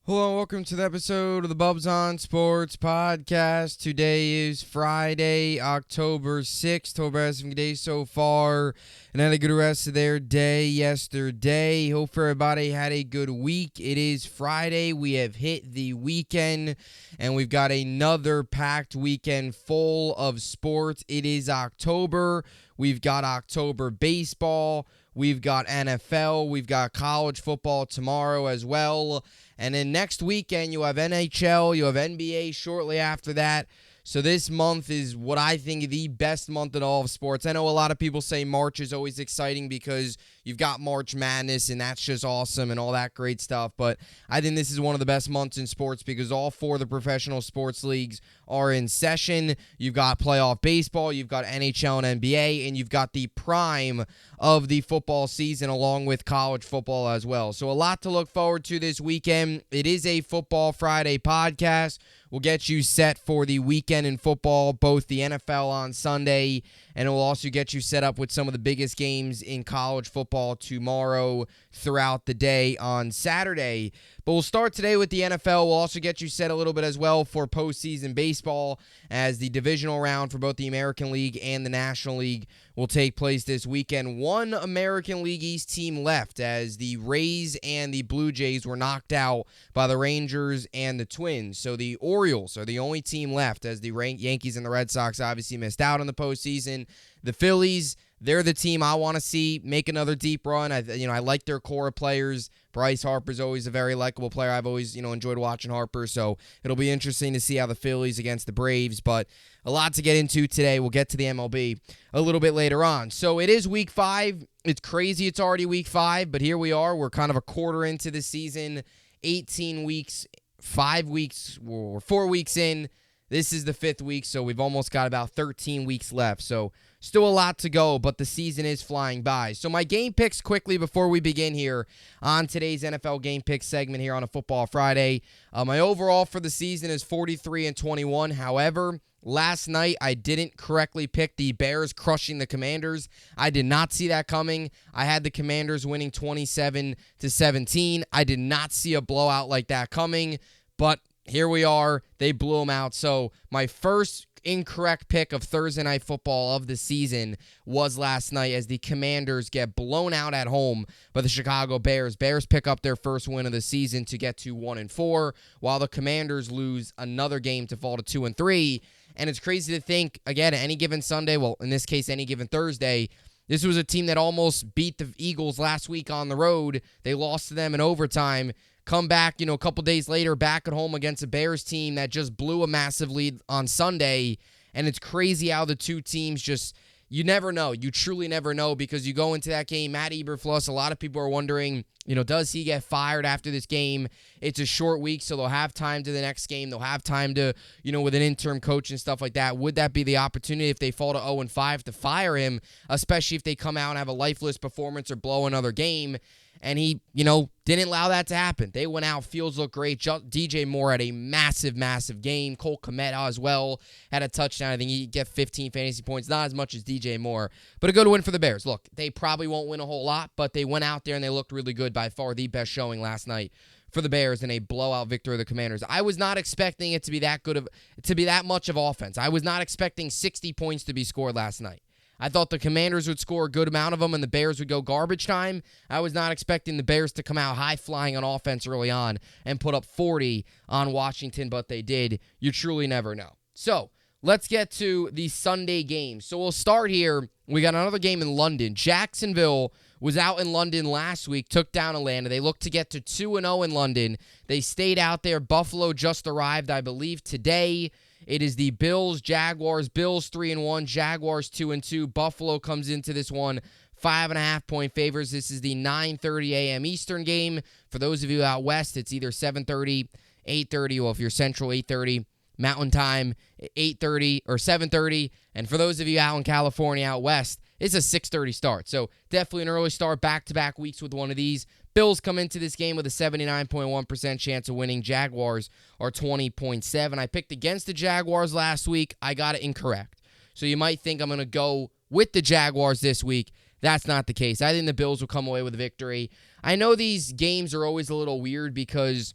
Hello and welcome to the episode of the Bubbs on Sports podcast. Today is Friday, October 6th. Hope everyone's having a good day so far and had a good rest of their day yesterday. Hope everybody had a good week. It is Friday. We have hit the weekend and we've got another packed weekend full of sports. It is October. We've got October baseball. We've got NFL. We've got college football tomorrow as well. And then next weekend, you have NHL, you have NBA shortly after that. So this month is what I think the best month in all of sports. I know a lot of people say March is always exciting because you've got March Madness, and that's just awesome and all that great stuff. But I think this is one of the best months in sports because all four of the professional sports leagues are in session. You've got playoff baseball, you've got NHL and NBA, and you've got the prime of the football season along with college football as well. So a lot to look forward to this weekend. It is a Football Friday podcast. We'll get you set for the weekend in football, both the NFL on Sunday, and it will also get you set up with some of the biggest games in college football tomorrow throughout the day on Saturday. But we'll start today with the NFL. We'll also get you set a little bit as well for postseason baseball as the divisional round for both the American League and the National League will take place this weekend. One American League East team left as the Rays and the Blue Jays were knocked out by the Rangers and the Twins. So the Orioles are the only team left as the Yankees and the Red Sox obviously missed out on the postseason. The Phillies, they're the team I want to see make another deep run. I like their core of players. Bryce Harper's always a very likable player. I've always, enjoyed watching Harper, so it'll be interesting to see how the Phillies against the Braves, but a lot to get into today. We'll get to the MLB a little bit later on. So it is week 5. It's crazy it's already week 5, but here we are. We're kind of a quarter into the season, 18 weeks, 5 weeks, or 4 weeks in. This is the 5th week, so we've almost got about 13 weeks left. So still a lot to go, but the season is flying by. So my game picks quickly before we begin here on today's NFL Game Picks segment here on a Football Friday. My overall for the season is 43-21. However, last night I didn't correctly pick the Bears crushing the Commanders. I did not see that coming. I had the Commanders winning 27-17. I did not see a blowout like that coming, but here we are. They blew them out. So my first incorrect pick of Thursday Night Football of the season was last night as the Commanders get blown out at home by the Chicago Bears. Bears pick up their first win of the season to get to 1-4, while the Commanders lose another game to fall to 2-3. And it's crazy to think, again, any given Sunday, well, in this case, any given Thursday, this was a team that almost beat the Eagles last week on the road. They lost to them in overtime. Come back, a couple days later, back at home against a Bears team that just blew a massive lead on Sunday. And it's crazy how the two teams just, you never know. You truly never know because you go into that game, Matt Eberflus, a lot of people are wondering, does he get fired after this game? It's a short week, so they'll have time to the next game. They'll have time to, with an interim coach and stuff like that. Would that be the opportunity if they fall to 0-5 to fire him, especially if they come out and have a lifeless performance or blow another game? And he, didn't allow that to happen. They went out. Fields looked great. DJ Moore had a massive, massive game. Cole Kmet as well had a touchdown. I think he get 15 fantasy points. Not as much as DJ Moore, but a good win for the Bears. Look, they probably won't win a whole lot, but they went out there and they looked really good. By far the best showing last night for the Bears in a blowout victory of the Commanders. I was not expecting it to be that much of offense. I was not expecting 60 points to be scored last night. I thought the Commanders would score a good amount of them and the Bears would go garbage time. I was not expecting the Bears to come out high-flying on offense early on and put up 40 on Washington, but they did. You truly never know. So, let's get to the Sunday games. So, we'll start here. We got another game in London. Jacksonville was out in London last week, took down Atlanta. They looked to get to 2-0 in London. They stayed out there. Buffalo just arrived, I believe, today. It is the Bills, Jaguars. Bills 3-1, Jaguars 2-2. Buffalo comes into this one 5.5-point favors. This is the 9:30 a.m. Eastern game. For those of you out west, it's either 7:30, 8:30. Well, if you're Central, 8:30. Mountain Time, 8:30 or 7:30. And for those of you out in California, out west, it's a 6:30 start. So definitely an early start, back-to-back weeks with one of these. Bills come into this game with a 79.1% chance of winning. Jaguars are 20.7%. I picked against the Jaguars last week. I got it incorrect. So you might think I'm going to go with the Jaguars this week. That's not the case. I think the Bills will come away with a victory. I know these games are always a little weird because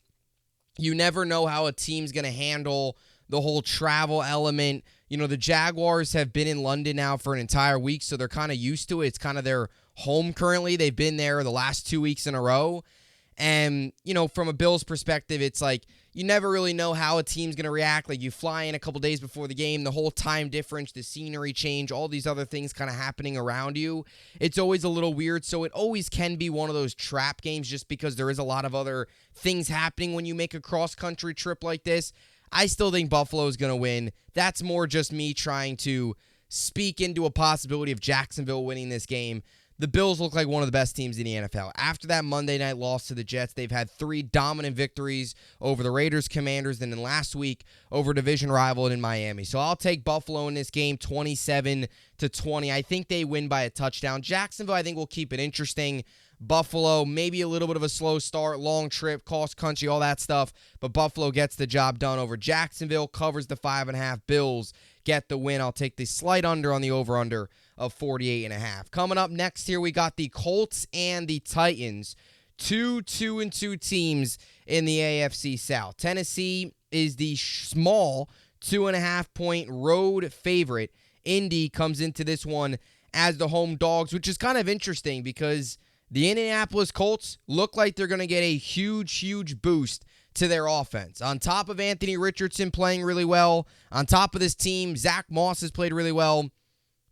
You never know how a team's going to handle the whole travel element. The Jaguars have been in London now for an entire week, so they're kind of used to it. It's kind of their home currently. They've been there the last 2 weeks in a row. And, from a Bills perspective, it's like you never really know how a team's going to react. Like, you fly in a couple days before the game, the whole time difference, the scenery change, all these other things kind of happening around you. It's always a little weird, so it always can be one of those trap games just because there is a lot of other things happening when you make a cross-country trip like this. I still think Buffalo is going to win. That's more just me trying to speak into a possibility of Jacksonville winning this game. The Bills look like one of the best teams in the NFL. After that Monday night loss to the Jets, they've had 3 dominant victories over the Raiders, Commanders, and then last week over division rival in Miami. So I'll take Buffalo in this game 27-20. I think they win by a touchdown. Jacksonville, I think, will keep it interesting. Buffalo, maybe a little bit of a slow start, long trip, cross country, all that stuff. But Buffalo gets the job done over Jacksonville, covers the 5.5. Bills get the win. I'll take the slight under on the over-under of 48.5. Coming up next here, we got the Colts and the Titans. 2-2-2 teams in the AFC South. Tennessee is the small 2.5-point road favorite. Indy comes into this one as the home dogs, which is kind of interesting because the Indianapolis Colts look like they're going to get a huge boost to their offense. On top of Anthony Richardson playing really well, on top of this team, Zach Moss has played really well.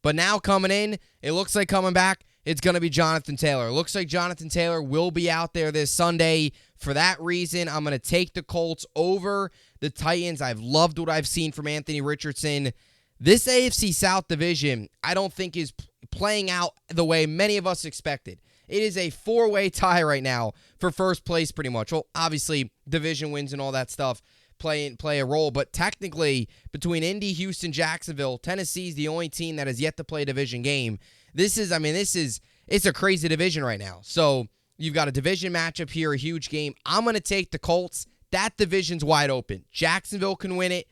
But now coming in, it looks like coming back, it's going to be Jonathan Taylor. It looks like Jonathan Taylor will be out there this Sunday. For that reason, I'm going to take the Colts over the Titans. I've loved what I've seen from Anthony Richardson. This AFC South division, I don't think is playing out the way many of us expected. It is a 4-way tie right now for first place pretty much. Well, obviously, division wins and all that stuff play a role, but technically, between Indy, Houston, Jacksonville, Tennessee's the only team that has yet to play a division game. It's a crazy division right now. So, you've got a division matchup here, a huge game. I'm going to take the Colts. That division's wide open. Jacksonville can win it.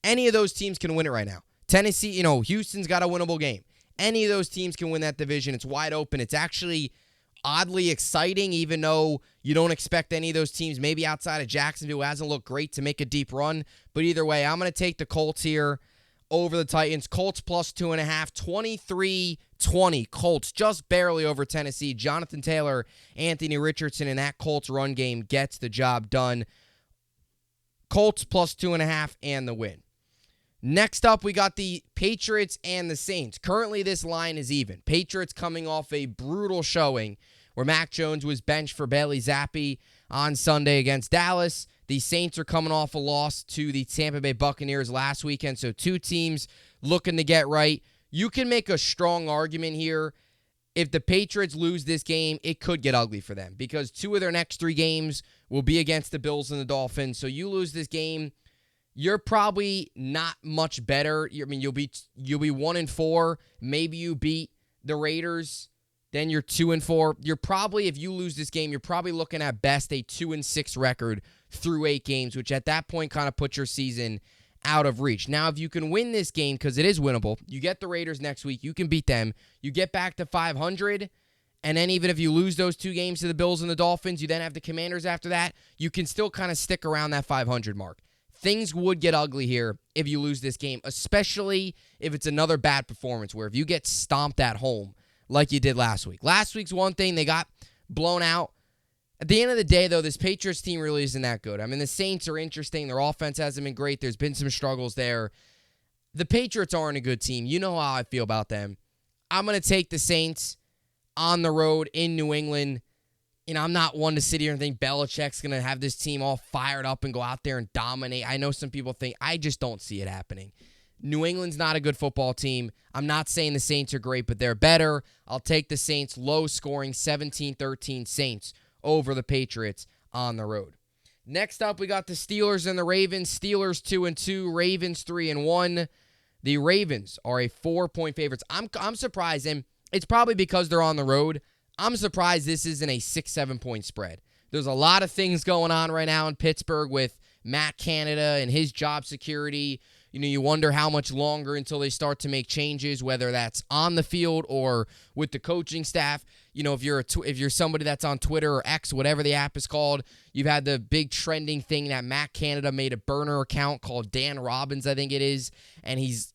Any of those teams can win it right now. Tennessee, Houston's got a winnable game. Any of those teams can win that division. It's wide open. It's actually oddly exciting, even though you don't expect any of those teams, maybe outside of Jacksonville, who hasn't looked great, to make a deep run. But either way, I'm going to take the Colts here over the Titans. Colts plus 2.5, 23-20. Colts just barely over Tennessee. Jonathan Taylor, Anthony Richardson, and that Colts run game gets the job done. Colts plus 2.5 and the win. Next up, we got the Patriots and the Saints. Currently, this line is even. Patriots coming off a brutal showing where Mac Jones was benched for Bailey Zappi on Sunday against Dallas. The Saints are coming off a loss to the Tampa Bay Buccaneers last weekend, so two teams looking to get right. You can make a strong argument here. If the Patriots lose this game, it could get ugly for them because 2 of their next 3 games will be against the Bills and the Dolphins. So you lose this game, you're probably not much better. I mean, you'll be 1-4. Maybe you beat the Raiders, then you're 2-4. You're probably, if you lose this game, you're probably looking at best a 2-6 record through 8 games, which at that point kind of puts your season out of reach. Now, if you can win this game, because it is winnable, you get the Raiders next week, you can beat them, you get back to 500, and then even if you lose those 2 games to the Bills and the Dolphins, you then have the Commanders after that, you can still kind of stick around that 500 mark. Things would get ugly here if you lose this game, especially if it's another bad performance where if you get stomped at home like you did last week. Last week's one thing, they got blown out. At the end of the day, though, this Patriots team really isn't that good. I mean, the Saints are interesting. Their offense hasn't been great. There's been some struggles there. The Patriots aren't a good team. You know how I feel about them. I'm going to take the Saints on the road in New England. I'm not one to sit here and think Belichick's going to have this team all fired up and go out there and dominate. I know some people think. I just don't see it happening. New England's not a good football team. I'm not saying the Saints are great, but they're better. I'll take the Saints, low-scoring 17-13 Saints over the Patriots on the road. Next up, we got the Steelers and the Ravens. Steelers 2-2, Ravens 3-1. The Ravens are a 4-point favorites. I'm surprised, and it's probably because they're on the road. I'm surprised this isn't a 6-7 point spread. There's a lot of things going on right now in Pittsburgh with Matt Canada and his job security. You wonder how much longer until they start to make changes, whether that's on the field or with the coaching staff. if you're somebody that's on Twitter or X, whatever the app is called, you've had the big trending thing that Matt Canada made a burner account called Dan Robbins, I think it is, and he's,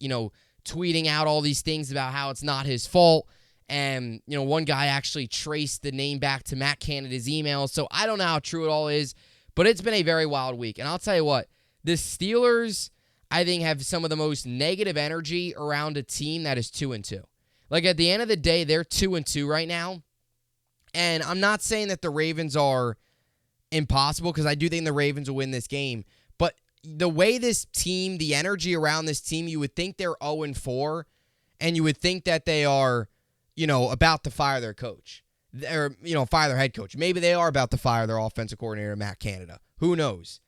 tweeting out all these things about how it's not his fault. And, one guy actually traced the name back to Matt Canada's email. So I don't know how true it all is, but it's been a very wild week. And I'll tell you what, the Steelers, I think, have some of the most negative energy around a team that is 2-2. Like, at the end of the day, they're 2-2 right now. And I'm not saying that the Ravens are impossible, because I do think the Ravens will win this game. But the way this team, the energy around this team, you would think they're 0-4, and you would think that they are, about to fire their coach. Or, fire their head coach. Maybe they are about to fire their offensive coordinator, Matt Canada. Who knows?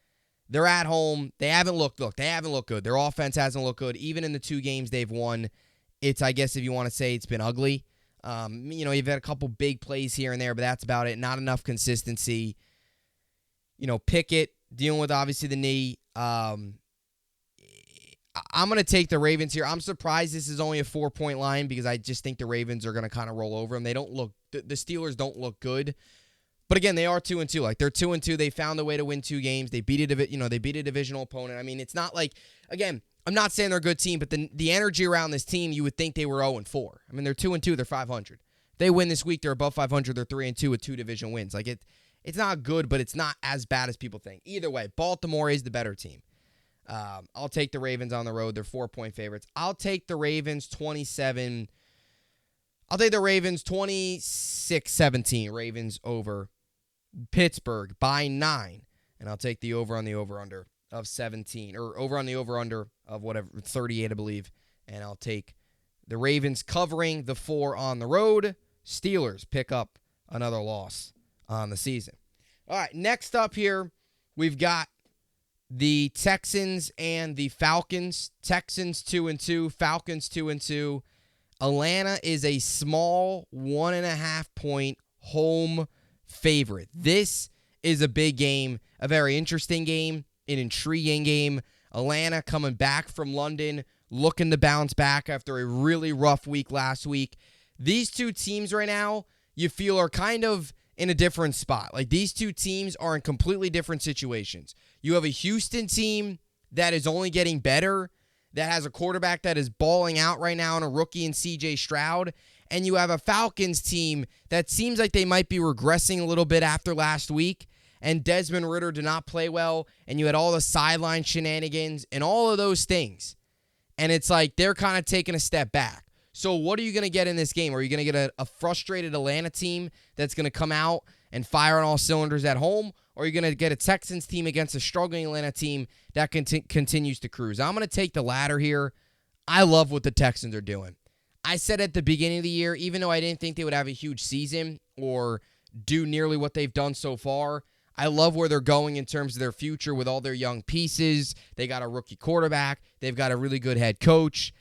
They're at home. They haven't looked good. Their offense hasn't looked good. Even in the 2 games they've won, it's, I guess if you want to say, it's been ugly. You've had a couple big plays here and there, but that's about it. Not enough consistency. Pickett dealing with, obviously, the knee. I'm going to take the Ravens here. I'm surprised this is only a 4-point line, because I just think the Ravens are going to kind of roll over them. The Steelers don't look good. But again, they are 2-2. Like, they're 2-2. They found a way to win 2 games. They beat a divisional opponent. I mean, it's not like, again, I'm not saying they're a good team, but the energy around this team, you would think they were 0-4. I mean, they're 2-2. They're 500. If they win this week, they're above 500. They're 3-2 with 2 division wins. Like, it's not good, but it's not as bad as people think. Either way, Baltimore is the better team. I'll take the Ravens on the road. They're 4-point favorites. I'll take the Ravens 27. I'll take the Ravens 26-17. Ravens over Pittsburgh by 9. And I'll take the over on the over-under of 17. Or over on the over-under of 38, I believe. And I'll take the Ravens covering the 4 on the road. Steelers pick up another loss on the season. All right, next up here, we've got the Texans and the Falcons. Texans 2-2, Falcons 2-2. Atlanta is a small 1.5-point home favorite. This is a big game, a very interesting game, an intriguing game. Atlanta coming back from London, looking to bounce back after a really rough week last week. These 2 teams right now, you feel, are kind of in a different spot. Like, these 2 teams are in completely different situations. You have a Houston team that is only getting better, that has a quarterback that is balling out right now, and a rookie in C.J. Stroud. And you have a Falcons team that seems like they might be regressing a little bit after last week, and Desmond Ridder did not play well, and you had all the sideline shenanigans and all of those things. And it's like they're kind of taking a step back. So what are you going to get in this game? Are you going to get a frustrated Atlanta team that's going to come out and fire on all cylinders at home? Or are you going to get a Texans team against a struggling Atlanta team that continues to cruise? I'm going to take the latter here. I love what the Texans are doing. I said at the beginning of the year, even though I didn't think they would have a huge season or do nearly what they've done so far, I love where they're going in terms of their future with all their young pieces. They got a rookie quarterback. They've got a really good head coach.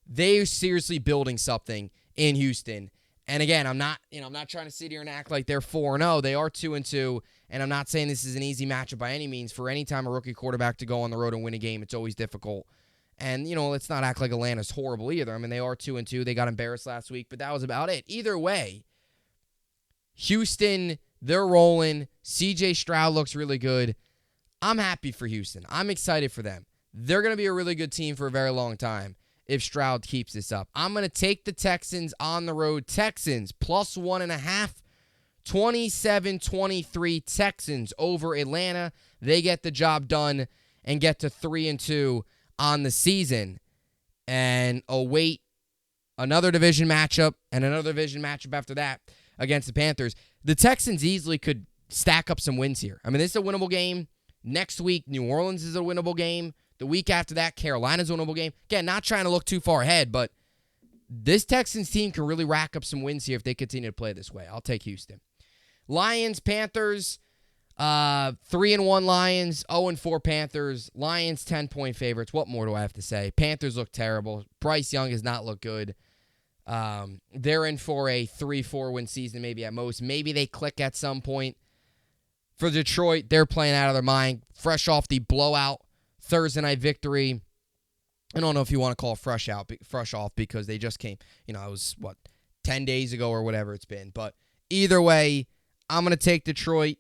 They're seriously building something in Houston. And again, I'm not trying to sit here and act like they're 4-0. They are 2-2, and I'm not saying this is an easy matchup by any means. For any time a rookie quarterback to go on the road and win a game, it's always difficult. And, let's not act like Atlanta's horrible either. I mean, they are 2-2. They got embarrassed last week, but that was about it. Either way, Houston, they're rolling. C.J. Stroud looks really good. I'm happy for Houston. I'm excited for them. They're going to be a really good team for a very long time if Stroud keeps this up. I'm going to take the Texans on the road. Texans plus 1.5. 27-23 Texans over Atlanta. They get the job done and get to 3-2 on the season. And await another division matchup and another division matchup after that against the Panthers. The Texans easily could stack up some wins here. I mean, this is a winnable game. Next week, New Orleans is a winnable game. The week after that, Carolina's a winnable game. Again, not trying to look too far ahead, but this Texans team can really rack up some wins here if they continue to play this way. I'll take Houston. Lions, Panthers, 3-1 Lions, 0-4 Panthers. Lions, 10-point favorites. What more do I have to say? Panthers look terrible. Bryce Young has not looked good. They're in for a 3-4 win season, maybe at most. Maybe they click at some point. For Detroit, they're playing out of their mind. Fresh off the blowout Thursday night victory. I don't know if you want to call it fresh off because they just came, it was, 10 days ago or whatever it's been. But Either way, I'm going to take Detroit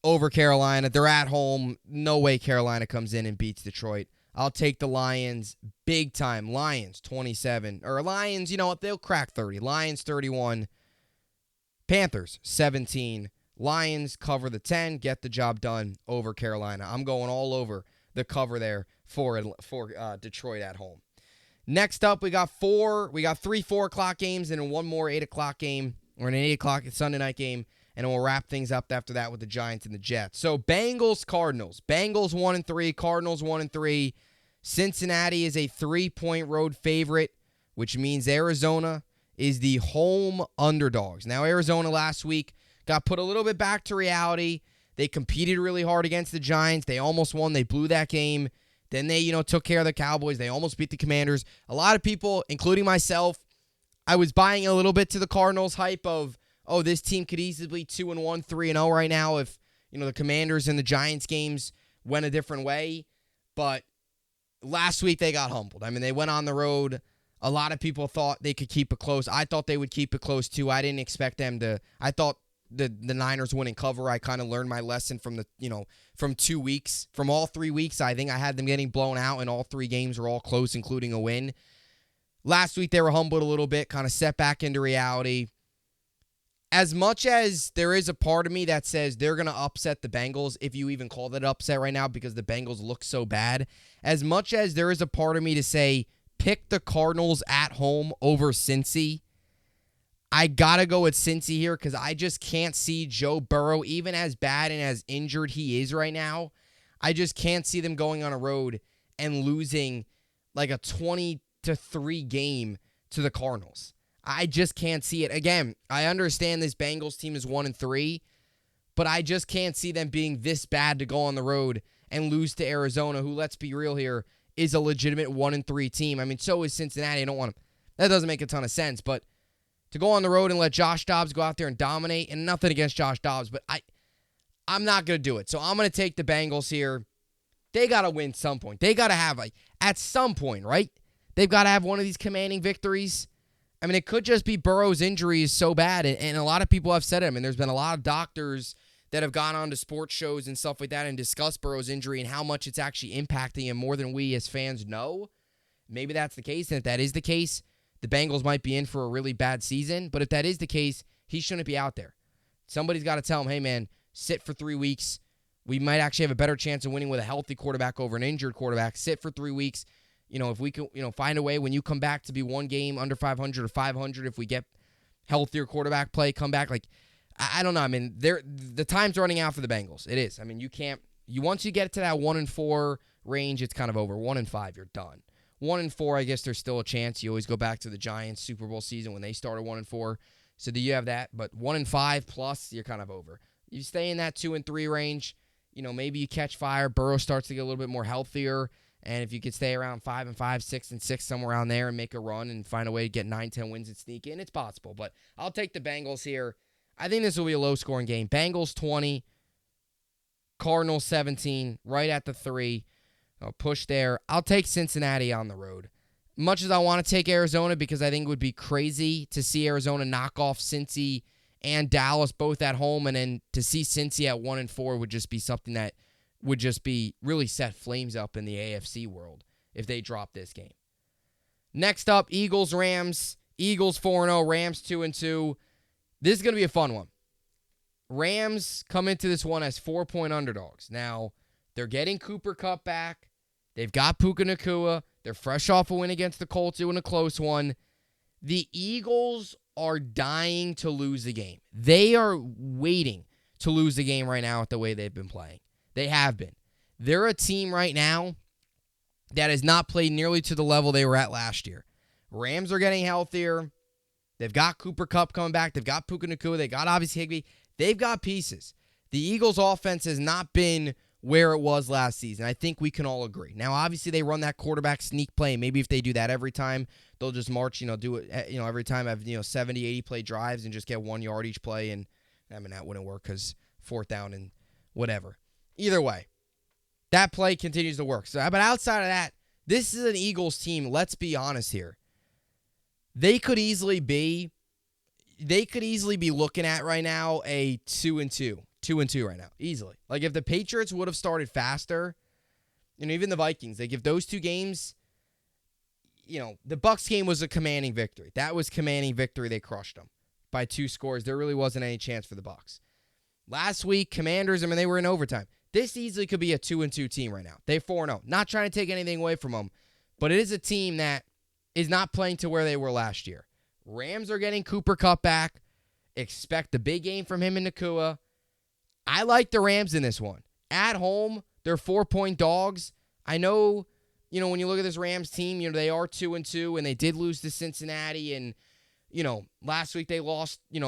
over Carolina. They're at home. No way Carolina comes in and beats Detroit. I'll take the Lions big time. Lions 27. Or Lions, you know what? They'll crack 30. Lions 31. Panthers 17. Lions cover the 10. Get the job done over Carolina. I'm going all over the cover there for Detroit at home. Next up, we got 3 4 o'clock games and then one more 8 o'clock game, or an 8 o'clock Sunday night game, and then we'll wrap things up after that with the Giants and the Jets. So Bengals, Cardinals. Bengals 1-3, Cardinals 1-3. Cincinnati is a 3-point road favorite, which means Arizona is the home underdogs. Now, Arizona last week got put a little bit back to reality. They competed really hard against the Giants. They almost won. They blew that game. Then they, took care of the Cowboys. They almost beat the Commanders. A lot of people, including myself, I was buying a little bit to the Cardinals hype of, this team could easily be 2-1, 3-0 right now if, the Commanders and the Giants games went a different way. But last week they got humbled. I mean, they went on the road. A lot of people thought they could keep it close. I thought they would keep it close too. I didn't expect them to. I thought the Niners wouldn't cover. I kind of learned my lesson from from 2 weeks. From all 3 weeks, I think I had them getting blown out, and all 3 games were all close, including a win. Last week they were humbled a little bit, kind of set back into reality. As much as there is a part of me that says they're going to upset the Bengals, if you even call that upset right now because the Bengals look so bad, as much as there is a part of me to say pick the Cardinals at home over Cincy, I got to go with Cincy here because I just can't see Joe Burrow, even as bad and as injured he is right now, I just can't see them going on a road and losing like a 20-3 game to the Cardinals. I just can't see it. Again, I understand this Bengals team is 1-3, but I just can't see them being this bad to go on the road and lose to Arizona, who, let's be real here, is a legitimate 1-3 team. I mean, so is Cincinnati. I don't want to. That doesn't make a ton of sense, but to go on the road and let Josh Dobbs go out there and dominate, and nothing against Josh Dobbs, but I'm not going to do it. So I'm going to take the Bengals here. They got to win some point. They got to have, at some point, right? They've got to have one of these commanding victories. I mean, it could just be Burrow's injury is so bad, and a lot of people have said it. I mean, there's been a lot of doctors that have gone on to sports shows and stuff like that and discussed Burrow's injury and how much it's actually impacting him more than we as fans know. Maybe that's the case, and if that is the case, the Bengals might be in for a really bad season. But if that is the case, he shouldn't be out there. Somebody's got to tell him, hey, man, sit for 3 weeks. We might actually have a better chance of winning with a healthy quarterback over an injured quarterback. Sit for 3 weeks. If we can, find a way when you come back to be one game under 500 or 500, if we get healthier quarterback play, come back. I don't know. I mean, the time's running out for the Bengals. It is. I mean, once you get to that 1-4 range, it's kind of over. 1-5, you're done. 1-4, I guess there's still a chance. You always go back to the Giants Super Bowl season when they started 1-4. So do you have that? But 1-5 plus, you're kind of over. You stay in that 2-3 range. Maybe you catch fire. Burrow starts to get a little bit more healthier. And if you could stay around 5-5, 6-6, somewhere around there and make a run and find a way to get 9-10 wins and sneak in, it's possible. But I'll take the Bengals here. I think this will be a low-scoring game. Bengals 20, Cardinals 17, right at the 3. I'll push there. I'll take Cincinnati on the road. Much as I want to take Arizona because I think it would be crazy to see Arizona knock off Cincy and Dallas both at home, and then to see Cincy at 1-4 would just be something that would just be really set flames up in the AFC world if they drop this game. Next up, Eagles, Rams. Eagles 4-0, Rams 2-2. This is going to be a fun one. Rams come into this one as 4-point underdogs. Now, they're getting Cooper Kupp back. They've got Puka Nacua. They're fresh off a win against the Colts, doing a close one. The Eagles are dying to lose the game. They are waiting to lose the game right now with the way they've been playing. They have been. They're a team right now that has not played nearly to the level they were at last year. Rams are getting healthier. They've got Cooper Kupp coming back. They've got Puka Nacua. They got obviously Higbee. They've got pieces. The Eagles' offense has not been where it was last season. I think we can all agree. Now, obviously, they run that quarterback sneak play. Maybe if they do that every time, they'll just march, do it, every time have, 70, 80 play drives and just get 1 yard each play. And, I mean, that wouldn't work because 4th down and whatever. Either way, that play continues to work. So, but outside of that, this is an Eagles team, let's be honest here. They could easily be they could easily be looking at right now a 2-2 right now, easily. Like if the Patriots would have started faster, even the Vikings, like if those two games, the Bucs game was a commanding victory. That was commanding victory. They crushed them by 2 scores. There really wasn't any chance for the Bucs. Last week, Commanders, they were in overtime. This easily could be a 2-2 team right now. They're 4-0. Not trying to take anything away from them, but it is a team that is not playing to where they were last year. Rams are getting Cooper Kupp back. Expect a big game from him and Nakua. I like the Rams in this one. At home, they're 4-point dogs. I know, when you look at this Rams team, they are 2-2, and they did lose to Cincinnati, and, last week they lost, week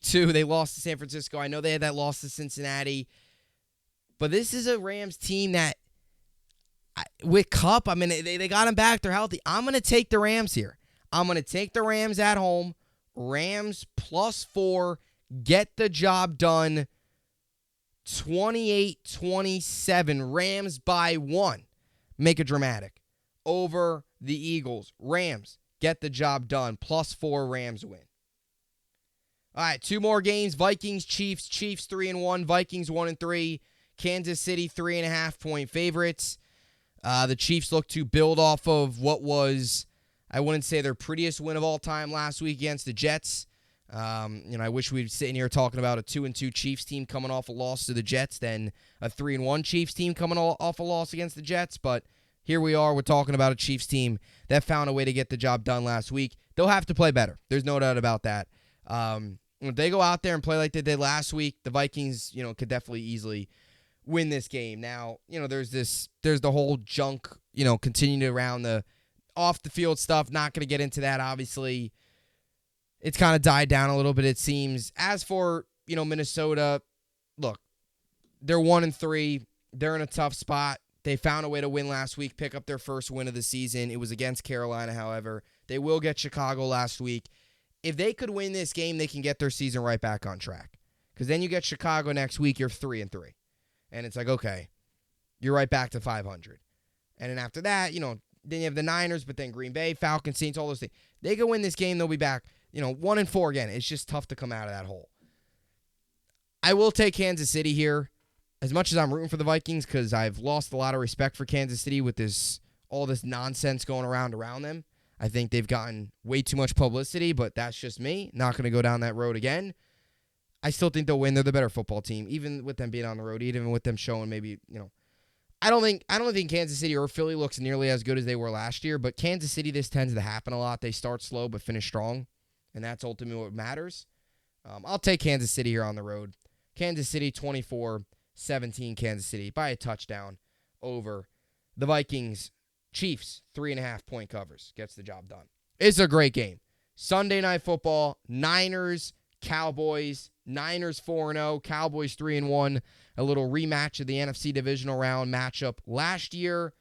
2, they lost to San Francisco. I know they had that loss to Cincinnati. But this is a Rams team that, with Kupp, they got him back. They're healthy. I'm going to take the Rams here. I'm going to take the Rams at home. Rams +4. Get the job done. 28-27. Rams by 1. Make it dramatic. Over the Eagles. Rams get the job done. +4. Rams win. All right, 2 more games. Vikings, Chiefs. Chiefs 3-1. Vikings 1-3. Kansas City 3.5-point favorites. The Chiefs look to build off of what was, I wouldn't say their prettiest win of all time last week against the Jets. I wish we'd sitting here talking about a 2-2 Chiefs team coming off a loss to the Jets than a 3-1 Chiefs team coming off a loss against the Jets. But here we are. We're talking about a Chiefs team that found a way to get the job done last week. They'll have to play better. There's no doubt about that. If they go out there and play like they did last week, the Vikings, could definitely easily win this game. Now, there's the whole junk, continuing around the off the field stuff. Not going to get into that, obviously. It's kind of died down a little bit, it seems. As for, Minnesota, look, they're 1-3. They're in a tough spot. They found a way to win last week, pick up their first win of the season. It was against Carolina, however. They will get Chicago last week. If they could win this game, they can get their season right back on track. Because then you get Chicago next week, you're 3-3. And it's like, okay, you're right back to 500. And then after that, then you have the Niners, but then Green Bay, Falcons, Saints, all those things. They can win this game, they'll be back, 1-4 again. It's just tough to come out of that hole. I will take Kansas City here. As much as I'm rooting for the Vikings, because I've lost a lot of respect for Kansas City with all this nonsense going around them. I think they've gotten way too much publicity, but that's just me. Not going to go down that road again. I still think they'll win. They're the better football team, even with them being on the road, even with them showing maybe, I don't think Kansas City or Philly looks nearly as good as they were last year, but Kansas City, this tends to happen a lot. They start slow but finish strong, and that's ultimately what matters. I'll take Kansas City here on the road. Kansas City 24-17, Kansas City by a touchdown over the Vikings. Chiefs 3.5-point covers. Gets the job done. It's a great game. Sunday Night Football, Niners, Cowboys. Niners 4-0, Cowboys 3-1. A little rematch of the NFC divisional round matchup last year.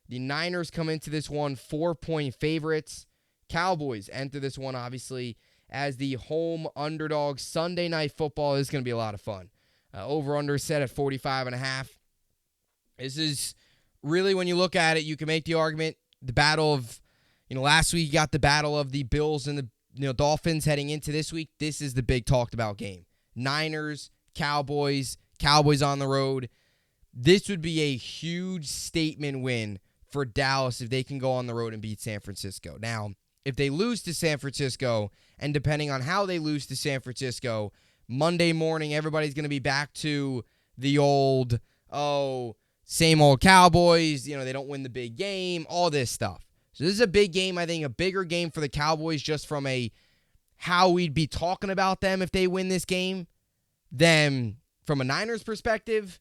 The Niners come into this one 4-point favorites. Cowboys enter this one, obviously, as the home underdog. Sunday Night Football is going to be a lot of fun. Over-under set at 45.5. This is really, when you look at it, you can make the argument, the battle of, last week you got the battle of the Bills and the Dolphins heading into this week. This is the big talked about game. Niners, Cowboys on the road. This would be a huge statement win for Dallas if they can go on the road and beat San Francisco. Now, if they lose to San Francisco, and depending on how they lose to San Francisco, Monday morning everybody's going to be back to the old, same old Cowboys, they don't win the big game, all this stuff. So this is a big game, I think a bigger game for the Cowboys just from how we'd be talking about them if they win this game than from a Niners perspective.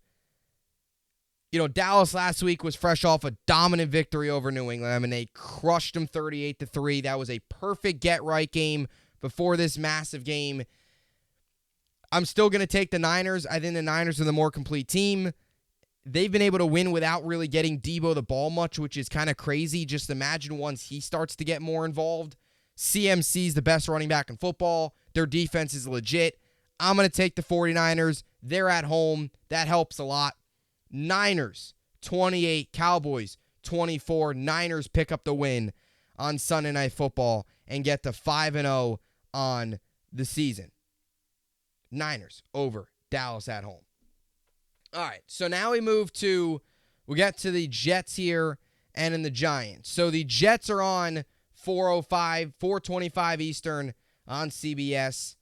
Dallas last week was fresh off a dominant victory over New England. They crushed them 38-3. That was a perfect get-right game before this massive game. I'm still going to take the Niners. I think the Niners are the more complete team. They've been able to win without really getting Debo the ball much, which is kind of crazy. Just imagine once he starts to get more involved. CMC's the best running back in football. Their defense is legit. I'm going to take the 49ers. They're at home. That helps a lot. Niners 28, Cowboys 24. Niners pick up the win on Sunday Night Football and get to 5-0 on the season. Niners over Dallas at home. All right, so now we get to the Jets here and in the Giants. So the Jets are on 4:25 Eastern on CBS.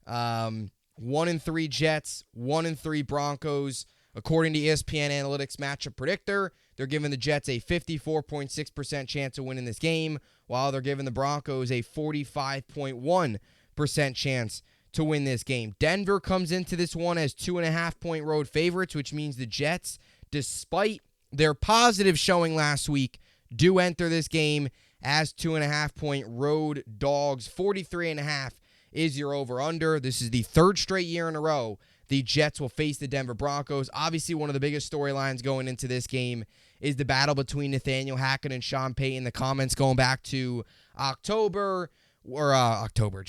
1-3 Jets, 1-3 Broncos. According to ESPN Analytics Matchup Predictor, they're giving the Jets a 54.6% chance of winning this game, while they're giving the Broncos a 45.1% chance to win this game. Denver comes into this one as 2.5-point road favorites, which means the Jets, despite their positive showing last week, do enter this game as 2.5-point road dogs. 43.5 is your over-under. This is the third straight year in a row the Jets will face the Denver Broncos. Obviously, one of the biggest storylines going into this game is the battle between Nathaniel Hackett and Sean Payton. The comments going back to October. We're in October.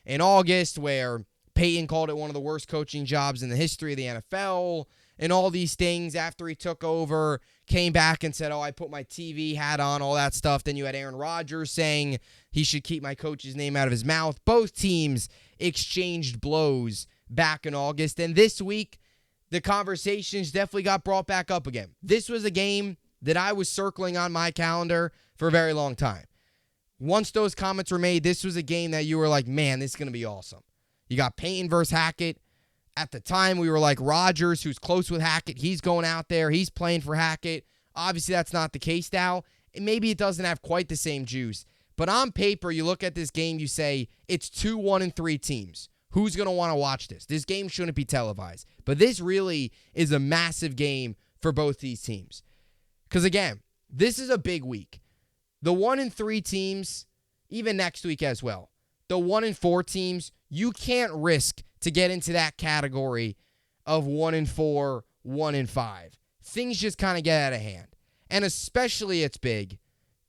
In August, where Payton called it one of the worst coaching jobs in the history of the NFL, and all these things after he took over, came back and said, I put my TV hat on, all that stuff. Then you had Aaron Rodgers saying he should keep my coach's name out of his mouth. Both teams exchanged blows back in August. And this week, the conversations definitely got brought back up again. This was a game that I was circling on my calendar for a very long time. Once those comments were made, this was a game that you were like, man, this is going to be awesome. You got Payton versus Hackett. At the time, we were like, Rodgers, who's close with Hackett, he's going out there. He's playing for Hackett. Obviously, that's not the case now. And maybe it doesn't have quite the same juice. But on paper, you look at this game, you say, it's 2 1-3 teams. Who's going to want to watch this? This game shouldn't be televised. But this really is a massive game for both these teams. Because, again, this is a big week. The 1-3 teams, even next week as well, the 1-4 teams, you can't risk to get into that category of 1-4, 1-5. Things just kind of get out of hand. And especially it's big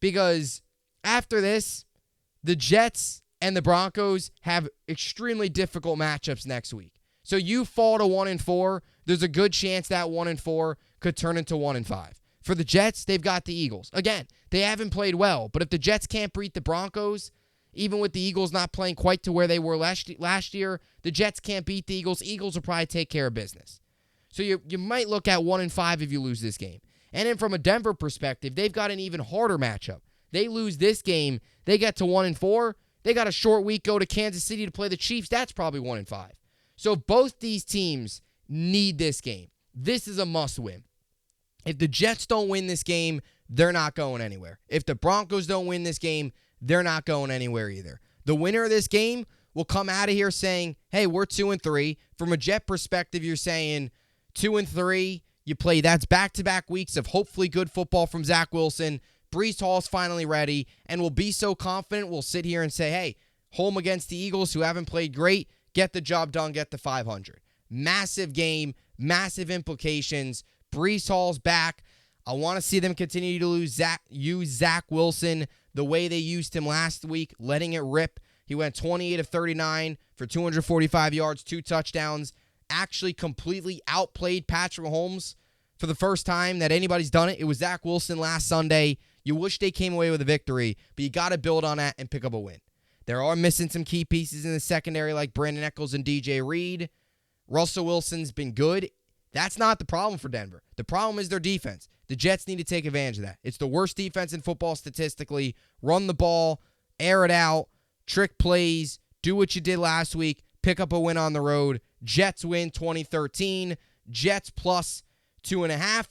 because after this, the Jets and the Broncos have extremely difficult matchups next week. So you fall to 1-4, there's a good chance that 1-4 could turn into 1-5. For the Jets, they've got the Eagles. Again, they haven't played well, but if the Jets can't beat the Broncos, even with the Eagles not playing quite to where they were last year, the Jets can't beat the Eagles. Eagles will probably take care of business. So you might look at 1-5 if you lose this game. And then from a Denver perspective, they've got an even harder matchup. They lose this game, they get to 1-4. They got a short week, go to Kansas City to play the Chiefs. That's probably 1-5. So both these teams need this game. This is a must-win. If the Jets don't win this game, they're not going anywhere. If the Broncos don't win this game, they're not going anywhere either. The winner of this game will come out of here saying, hey, we're 2-3. From a Jet perspective, you're saying 2-3. You play, that's back-to-back weeks of hopefully good football from Zach Wilson. Breece Hall's finally ready, and we'll be so confident we'll sit here and say, hey, home against the Eagles who haven't played great, get the job done, get to 500. Massive game, massive implications. Breece Hall's back. I want to see them continue to use Zach Wilson the way they used him last week, letting it rip. He went 28 of 39 for 245 yards, 2 touchdowns. Actually completely outplayed Patrick Mahomes for the first time that anybody's done it. It was Zach Wilson last Sunday. You wish they came away with a victory, but you got to build on that and pick up a win. There are missing some key pieces in the secondary like Brandon Echols and DJ Reed. Russell Wilson's been good. That's not the problem for Denver. The problem is their defense. The Jets need to take advantage of that. It's the worst defense in football statistically. Run the ball, air it out, trick plays, do what you did last week, pick up a win on the road. Jets win 2013. Jets plus 2.5.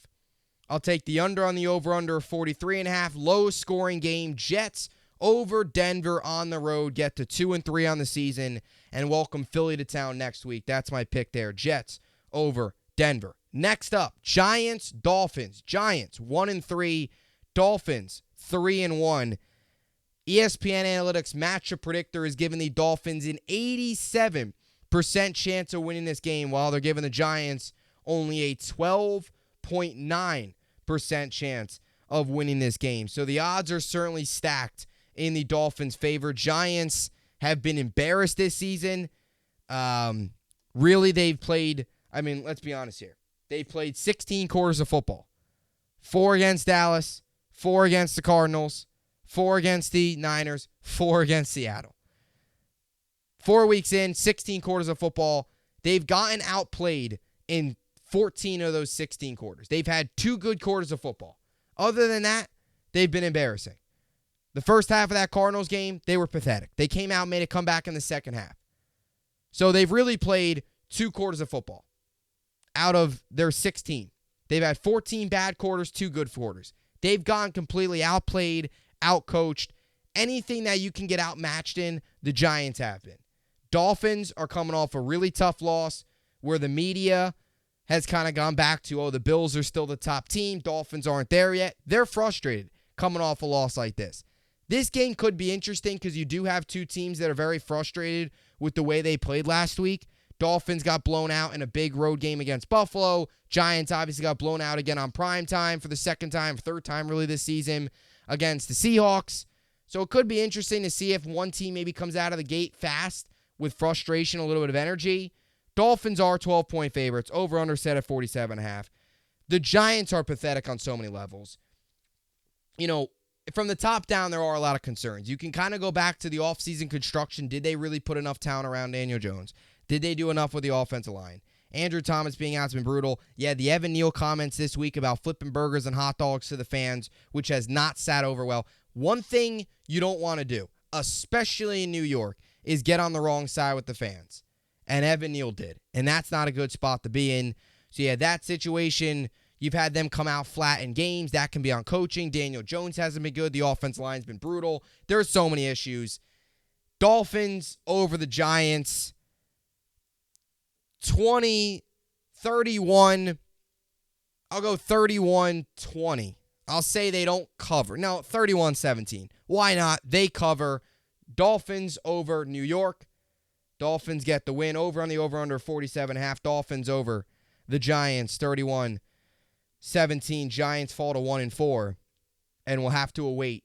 I'll take the under on the over-under 43.5. Low scoring game. Jets over Denver on the road. Get to 2-3 on the season and welcome Philly to town next week. That's my pick there. Jets over Denver. Next up, Giants, Dolphins. Giants 1-3. Dolphins 3-1. ESPN Analytics Matchup Predictor is giving the Dolphins an 87% chance of winning this game, while they're giving the Giants only a 12.9% chance of winning this game. So the odds are certainly stacked in the Dolphins' favor. Giants have been embarrassed this season. Really, they've played, let's be honest here. They've played 16 quarters of football. 4 against Dallas, 4 against the Cardinals, 4 against the Niners, 4 against Seattle. 4 weeks in, 16 quarters of football. They've gotten outplayed in 14 of those 16 quarters. They've had 2 good quarters of football. Other than that, they've been embarrassing. The first half of that Cardinals game, they were pathetic. They came out and made a comeback in the second half. So they've really played 2 quarters of football out of their 16. They've had 14 bad quarters, 2 good quarters. They've gone completely outplayed, outcoached. Anything that you can get outmatched in, the Giants have been. Dolphins are coming off a really tough loss where the media has kind of gone back to, oh, the Bills are still the top team. Dolphins aren't there yet. They're frustrated coming off a loss like this. This game could be interesting because you do have 2 teams that are very frustrated with the way they played last week. Dolphins got blown out in a big road game against Buffalo. Giants obviously got blown out again on prime time for the second time, third time really this season against the Seahawks. So it could be interesting to see if one team maybe comes out of the gate fast with frustration, a little bit of energy. Dolphins are 12-point favorites, over-under set at 47.5. The Giants are pathetic on so many levels. You know, from the top down, there are a lot of concerns. You can kind of go back to the offseason construction. Did they really put enough talent around Daniel Jones? Did they do enough with the offensive line? Andrew Thomas being out has been brutal. Yeah, the Evan Neal comments this week about flipping burgers and hot dogs to the fans, which has not sat over well. One thing you don't want to do, especially in New York, is get on the wrong side with the fans. And Evan Neal did. And that's not a good spot to be in. So, yeah, that situation, you've had them come out flat in games. That can be on coaching. Daniel Jones hasn't been good. The offensive line's been brutal. There's so many issues. Dolphins over the Giants. 20-31. I'll go 31-20. I'll say they don't cover. No, 31-17. Why not? They cover. Dolphins over New York. Dolphins get the win. Over on the over-under 47.5. Dolphins over the Giants 31-17. Giants fall to 1-4. And will have to await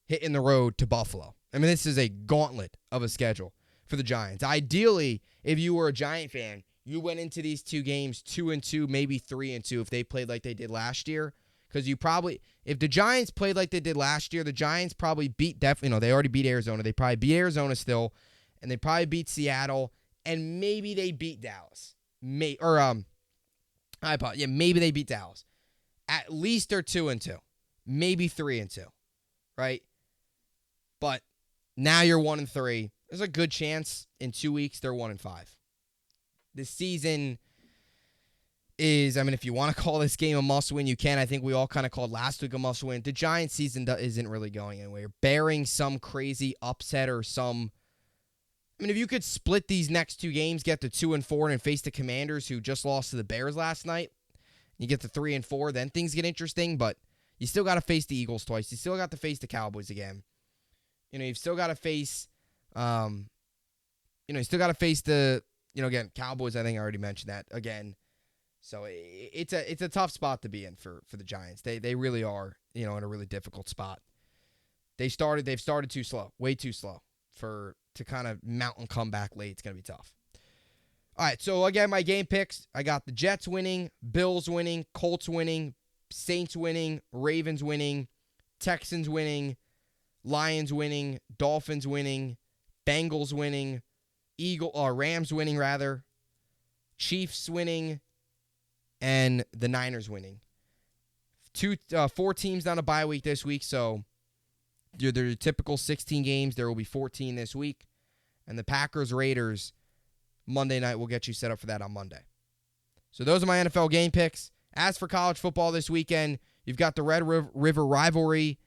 hitting the road to Buffalo. I mean, this is a gauntlet of a schedule for the Giants. Ideally, if you were a Giant fan, you went into these 2 games 2-2, maybe 3-2 if they played like they did last year. Because you probably, if the Giants played like they did last year, the Giants probably they already beat Arizona. They probably beat Arizona still, and they probably beat Seattle, and maybe they beat Dallas. Maybe they beat Dallas. At least they're 2-2, maybe 3-2, right? But now you're 1-3. There's a good chance in 2 weeks they're 1-5. This season is, I mean, if you want to call this game a must-win, you can. I think we all kind of called last week a must-win. The Giants season isn't really going anywhere. Bearing some crazy upset or some, I mean, if you could split these next 2 games, get to 2-4 and face the Commanders who just lost to the Bears last night, you get to 3-4, then things get interesting, but you still got to face the Eagles twice. You still got to face the Cowboys again. You know, you've still got to face, again, Cowboys, I think I already mentioned that again. So it's a tough spot to be in for the Giants. They really are, in a really difficult spot. They've started too slow, way too slow to kind of mount and come back late. It's going to be tough. All right, so again, my game picks, I got the Jets winning, Bills winning, Colts winning, Saints winning, Ravens winning, Texans winning, Lions winning, Dolphins winning, Bengals winning, Rams winning rather, Chiefs winning, and the Niners winning. 4 teams down a bye week this week, so they're typical 16 games. There will be 14 this week. And the Packers-Raiders Monday night will get you set up for that on Monday. So those are my NFL game picks. As for college football this weekend, you've got the Red River Rivalry,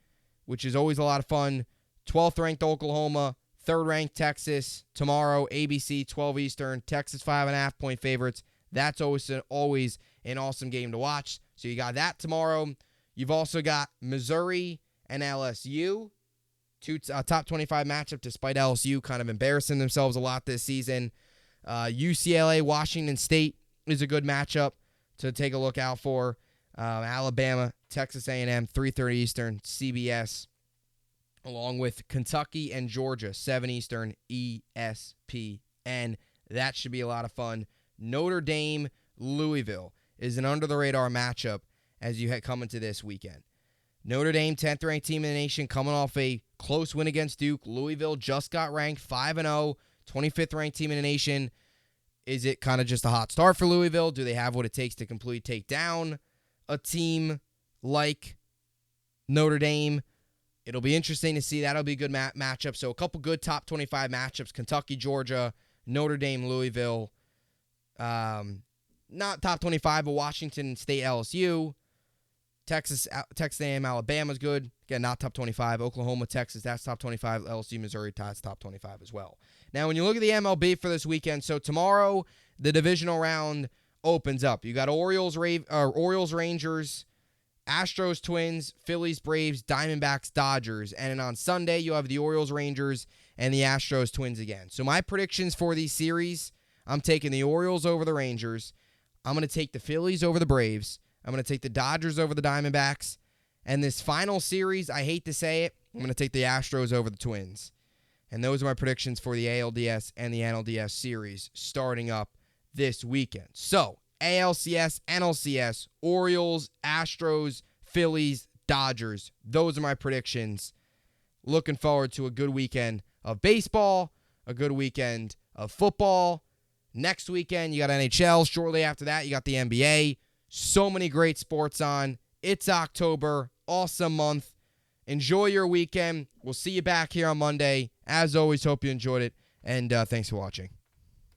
which is always a lot of fun. 12th ranked Oklahoma, 3rd ranked Texas. Tomorrow, ABC, 12 Eastern. Texas 5.5-point favorites. That's always an awesome game to watch. So you got that tomorrow. You've also got Missouri and LSU. 2 top 25 matchup despite LSU kind of embarrassing themselves a lot this season. UCLA, Washington State is a good matchup to take a look out for. Alabama, Texas A&M, 3:30 Eastern, CBS, along with Kentucky and Georgia, 7 Eastern, ESPN. That should be a lot of fun. Notre Dame, Louisville is an under-the-radar matchup as you come into this weekend. Notre Dame, 10th ranked team in the nation, coming off a close win against Duke. Louisville just got ranked 5-0, 25th ranked team in the nation. Is it kind of just a hot start for Louisville? Do they have what it takes to completely take down a team like Notre Dame? It'll be interesting to see. That'll be a good matchup. So a couple good top 25 matchups: Kentucky, Georgia, Notre Dame, Louisville. Not top 25, but Washington State, LSU. Texas A&M, Alabama's good. Again, not top 25. Oklahoma, Texas, that's top 25. LSU, Missouri, that's top 25 as well. Now, when you look at the MLB for this weekend, so tomorrow, the divisional round opens up. You got Orioles, Rangers, Astros, Twins, Phillies, Braves, Diamondbacks, Dodgers. And then on Sunday, you have the Orioles, Rangers, and the Astros, Twins again. So my predictions for these series, I'm taking the Orioles over the Rangers. I'm going to take the Phillies over the Braves. I'm going to take the Dodgers over the Diamondbacks. And this final series, I hate to say it, I'm going to take the Astros over the Twins. And those are my predictions for the ALDS and the NLDS series starting up this weekend. So, ALCS, NLCS, Orioles, Astros, Phillies, Dodgers. Those are my predictions. Looking forward to a good weekend of baseball, a good weekend of football. Next weekend, you got NHL. Shortly after that, you got the NBA. So many great sports on. It's October. Awesome month. Enjoy your weekend. We'll see you back here on Monday. As always, hope you enjoyed it. And thanks for watching.